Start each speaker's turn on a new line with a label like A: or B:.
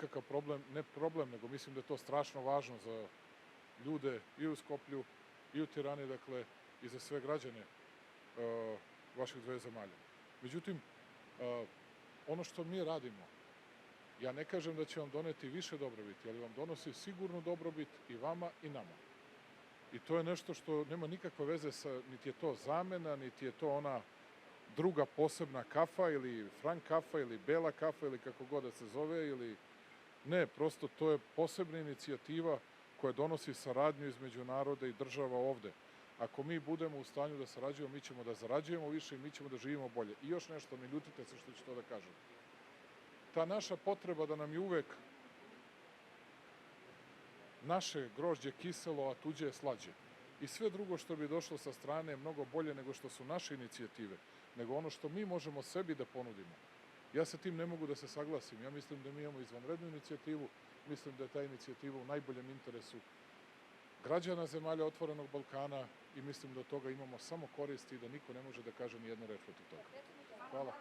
A: nikakav problem, ne problem, nego mislim da je to strašno važno za ljude i u Skoplju i u Tirani, dakle, i za sve građane vaših dve zemalja. Međutim, ono što mi radimo, ja ne kažem da će vam doneti više dobrobiti, ali vam donosi sigurno dobrobit i vama i nama. I to je nešto što nema nikakve veze sa, niti je to zamena, niti je to ona druga posebna kafa ili frank kafa ili bela kafa ili kako god da se zove ili ne, prosto to je posebna inicijativa koja donosi saradnju između naroda i država ovde. Ako mi budemo u stanju da sarađujemo, mi ćemo da zarađujemo više i mi ćemo da živimo bolje. I još nešto, ne ljutite se što ću to da kažem. Ta naša potreba da nam je uvek naše grožđe kiselo, a tuđe je slađe. I sve drugo što bi došlo sa strane je mnogo bolje nego što su naše inicijative, nego ono što mi možemo sebi da ponudimo. Ja sa tim ne mogu da se saglasim. Ja mislim da mi imamo izvanrednu inicijativu, mislim da je ta inicijativa u najboljem interesu građana zemalja Otvorenog Balkana i mislim da od toga imamo samo koristi i da niko ne može da kaže ni jednu reč protiv toga. Hvala.